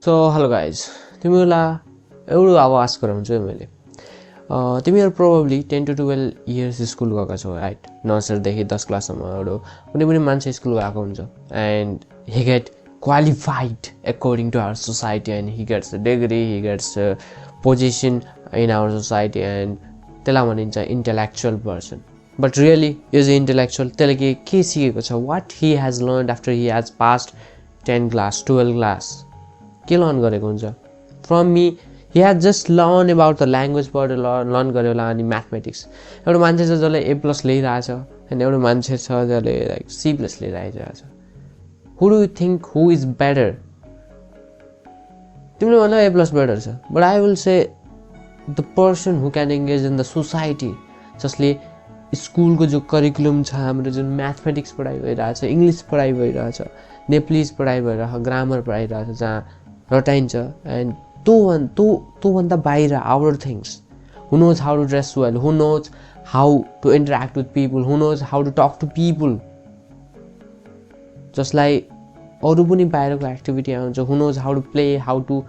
So hello guys, तिमीहरूलाई एउटा आवाज गराउँछु है मैले। तिमीहरू प्रोबेबली 10 to 12 इयर्स स्कुल गएका छौ, राइट? नर्सरीदेखि 10 क्लाससम्म एउटा कुनै पनि मान्छे स्कुल गएको हुन्छ and he get qualified according to our society and he gets a degree, he gets a position in our society and त्यसलाई भनिन्छ इन्टेलेक्चुअल पर्सन। बट रियली यो चाहिँ इन्टेलेक्चुअल त्यसले के सिकेको छ, what he has learn after he has passed 10 class 12 class के learn गरेको हुन्छ from me. He has just learn about the ल्याङ्ग्वेजबाट लर्न गर्यो होला। अनि म्याथमेटिक्स एउटा मान्छे छ जसले A+ ल्याइरहेछ होइन, एउटा मान्छे छ जसले लाइक C+ ल्याइरहेको छ। Who do you think who is better? तिमीले भन्दा A+ बेटर छ, but I will say the person who can engage in the society, जसले स्कुलको जो करिकुलम छ हाम्रो, जुन म्याथमेटिक्स पढाइ भइरहेछ, इङ्ग्लिस पढाइ भइरहेछ, नेप्लिज पढाइ भइरहेछ, ग्रामर पढाइरहेछ, जहाँ रटाइन्छ एन्ड त्योभन्दा बाहिर outer things, who knows how to dress well, who knows how to interact with people, who knows how to talk to people, जसलाई अरू पनि बाहिरको एक्टिभिटी आउँछ, who knows how to play, how to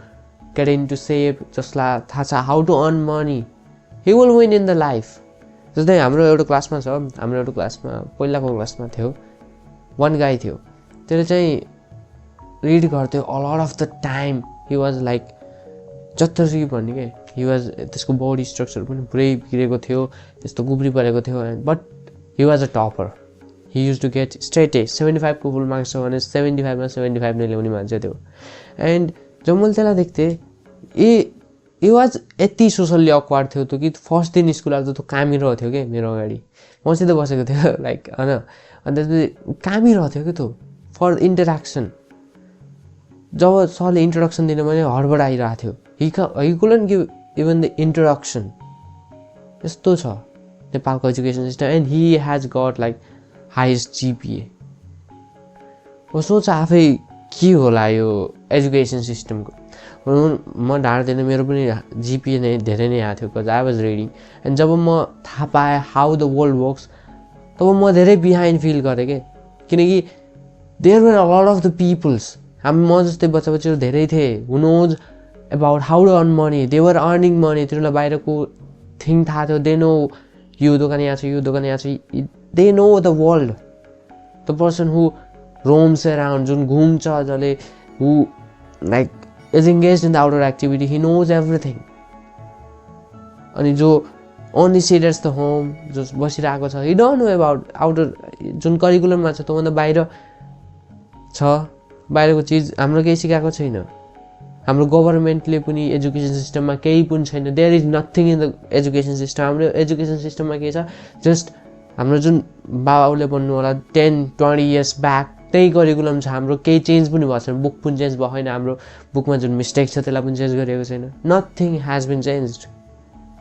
get into shape, जसलाई थाहा छ how to earn money, he will win in the life. जस्तै हाम्रो एउटा क्लासमा छ, हाम्रो एउटा क्लासमा पहिलाको क्लासमा थियो वान गाई थियो, त्यसले चाहिँ रिड गर्थ्यो a lot of the time. He was like जत्तरी भन्ने के, ही वाज, त्यसको बडी स्ट्रक्चर पनि पुरै बिग्रेको थियो, त्यस्तो गुब्री परेको थियो, but he was a topper. He used to get straight A 75 को फुल मार्क्स छ भने 75 मा 75 नै ल्याउने मान्छे थियो। एन्ड जब मैले त्यसलाई देख्थेँ, ए वाज यति सोसल्ली अक्वार्ड थियो त्यो कि फर्स्ट दिन स्कुल आएको त्यो कामिरहेको थियो कि मेरो अगाडि मसित बसेको थियो लाइक होइन। अनि त्यसपछि कामिरहेको थियो कि त्यो फर इन्टरेक्सन। जब सरले इन्ट्रोडक्सन दिनु भने हडबड आइरहेको थियो, he couldn't give even the introduction. यस्तो छ नेपालको education system and he has got like highest GPA। म सोच आफै के होला यो एजुकेसन सिस्टमको। म ढाँट्दैन, मेरो पनि GPA नै धेरै नै आएको थियो, because I was ready. And जब म थाहा पाएँ हाउ द वर्ल्ड वर्क्स, तब म धेरै बिहाइन्ड फिल गरेँ कि, किनकि there were a lot of the peoples, म जस्तै बच्चा बच्चीहरू धेरै थिए, who knows about how to earn money, they were earning money, तिनीहरूलाई बाहिरको थिङ थाहा थियो, दे नो यो दोकान यहाँ छ, यो दोकान यहाँ छ, they know the world. The person who roams around, जुन घुम्छ, जसले who like is engage in the outer activity, he knows everything. अनि जो ओन्ली सिटर्स द होम, जो बसिरहेको छ, he don't know about outer जुन करिकुलममा छ त्योभन्दा बाहिर छ। बाहिरको चिज हाम्रो केही सिकाएको छैन। हाम्रो गभर्मेन्टले पनि एजुकेसन सिस्टममा केही पनि छैन। There is nothing in the education system. हाम्रो एजुकेसन सिस्टममा के छ, जस्ट हाम्रो जुन बाबाले भन्नु होला 10-20 इयर्स ब्याक त्यही करिकुलम छ हाम्रो, केही चेन्ज पनि भएको छैन। बुक पनि चेन्ज भएको छैन, हाम्रो बुकमा जुन मिस्टेक छ त्यसलाई पनि चेन्ज गरेको छैन। नथिङ हेज बिन चेन्ज्ड,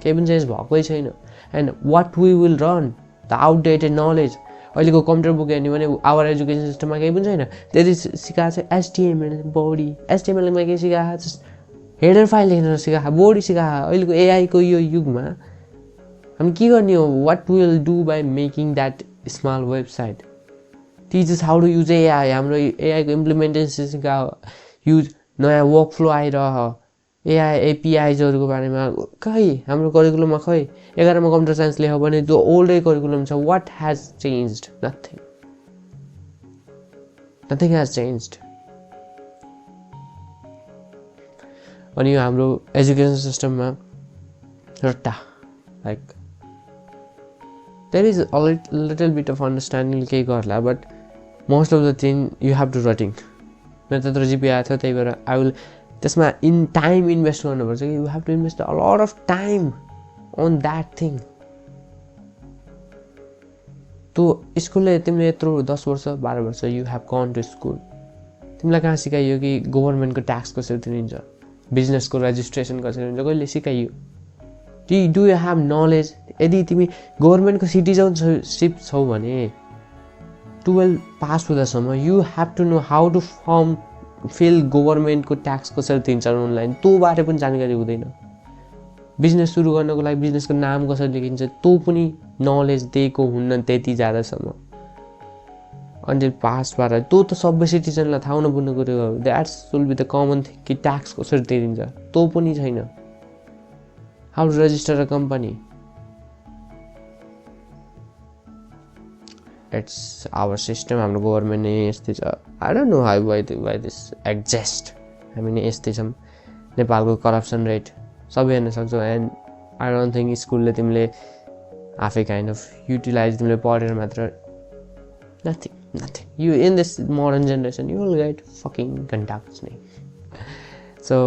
केही पनि चेन्ज भएकै छैन। And what we will run the outdated knowledge. अहिलेको कम्प्युटर बुक हेर्ने भने आवर एजुकेसन सिस्टममा केही पनि छैन। त्यति सिकाएको छ HTML बडी, HTMLमा केही सिकाएको, जस्ट हेडर फाइल लेख्न सिकाएको, बडी सिकाएको। अहिलेको AI को यो युगमा हामी के गर्ने हो, what will do by making that small website, teachers how to use AI। हाम्रो AI को इम्प्लिमेन्टेसन सिकायो, युज नयाँ वर्क फ्लो आइरह, AI APIजहरूको बारेमा खै हाम्रो करिकुलममा खै। 11 मा कम्प्युटर साइन्स लेख्यो भने जो ओल्डै करिकुलम छ, what has changed? Nothing has changed. अनि यो हाम्रो एजुकेसन सिस्टममा रट्टा, like there is a little bit of understanding केही गर्ला, but most of the thing you have to रटिङ। मेरो त्यत्रो GPA आएको थियो, त्यही भएर आई विल त्यसमा इन टाइम इन्भेस्ट गर्नुपर्छ कि, you have to invest a lot of time on that thing. त्यो स्कुलले तिमीले यत्रो 10 वर्ष 12 वर्ष you have gone to school, तिमीलाई कहाँ सिकाइयो कि गभर्मेन्टको ट्याक्स कसरी तिरिन्छ, बिजनेसको रेजिस्ट्रेसन कसरी हुन्छ, कहिले सिकाइयो? Do you have knowledge? यदि तिमी गभर्मेन्टको सिटिजनसिप छौ भने 12 पास हुँदासम्म you have to know how to fill गभर्मेन्टको ट्याक्स कसरी तिर्छ अनलाइन, त्यो बारे पनि जानकारी हुँदैन। बिजनेस सुरु गर्नको लागि बिजनेसको नाम कसरी लेखिन्छ त्यो पनि नलेज दिएको हुन्न त्यति ज्यादासम्म। अन्टिल पास भएर त्यो त सबै सिटिजनलाई थाहा हुनुपर्ने कुरो हो that's will be the common thing कि ट्याक्स कसरी तिरिन्छ त्यो पनि छैन how to register a company it's our system हाम्रो गभर्मेन्ट नै यस्तै छ I don't know how why this exist हामी नै यस्तै छौँ नेपालको करप्सन रेट सबै हेर्न सक्छौँ एन्ड आई डोन्ट थिङ्क स्कुलले तिमीले आफै काइन्ड अफ युटिलाइज तिमीले पढेर मात्र nothing you in this modern generation you will get fucking contacts nahi so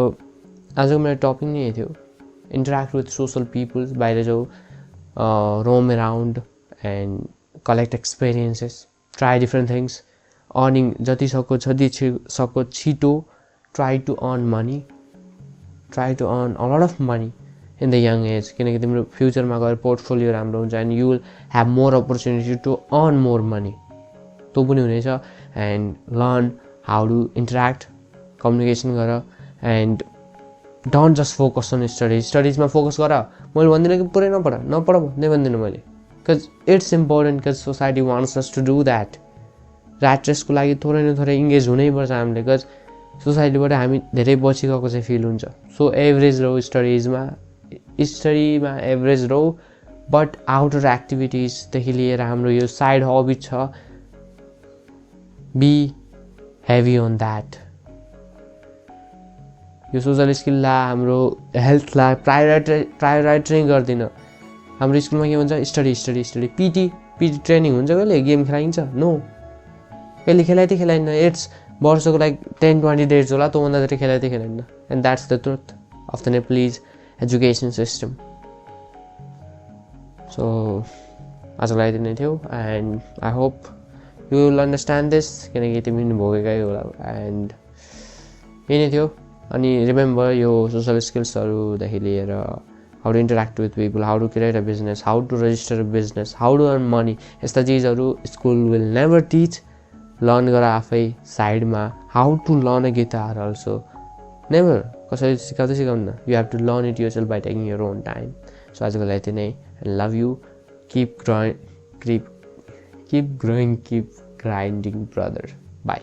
आज मेरो टपिक नै यही थियो interact with social people बाहिर जाऊ roam around and collect experiences try different things earning जति सक्यो छिटो try to earn money try to earn a lot of money in the young age किनकि तिम्रो फ्युचरमा गएर पोर्टफोलियो राम्रो हुन्छ and you will have more opportunity to earn more money त्यो पनि हुनेछ and learn how to interact communication गर and don't just focus on स्टडिजमा फोकस गर मैले भन्दिनँ कि पुरै नपढ भन्दै भन्दिनँ मैले because it's important because society wants us to do that rat रेसको लागि थोरै न थोरै इङ्गेज हुनैपर्छ हामीले बिकज सोसाइटीबाट हामी धेरै पछि गएको चाहिँ फिल हुन्छ सो एभरेज रहो स्टडिजमा एभरेज रहो बट आउटर एक्टिभिटिजदेखि लिएर हाम्रो यो साइड हबी छ be heavy on that यो सोशल स्किललाई हाम्रो हेल्थलाई प्रायोरिटी नै गर्दिन हाम्रो स्कुलमा के भन्छ स्टडी पिटी ट्रेनिङ हुन्छ कहिले गेम खेलाइन्छ नो कहिले खेलाइन्न इट्स वर्षको लाइक 10-20 डेज होला त्योभन्दा धेरै खेलाइन्न and that's the truth of the Nepalese education system so आजको लागि यति नै थियो and I hope you will understand this किनकि तिमी पनि भोगेकै होला एन्ड यही नै थियो अनि रिमेम्बर यो सोसल स्किल्सहरूदेखि लिएर how to interact with people how to create a business how to register a business how to earn money यस्ता चिजहरू school will never teach learn गर आफै साइडमा how to learn a guitar also never कसैले सिकाउँदैन you have to learn it yourself by taking your own time so आजको लागि यति नै love you keep growing, keep grinding, brother. Bye.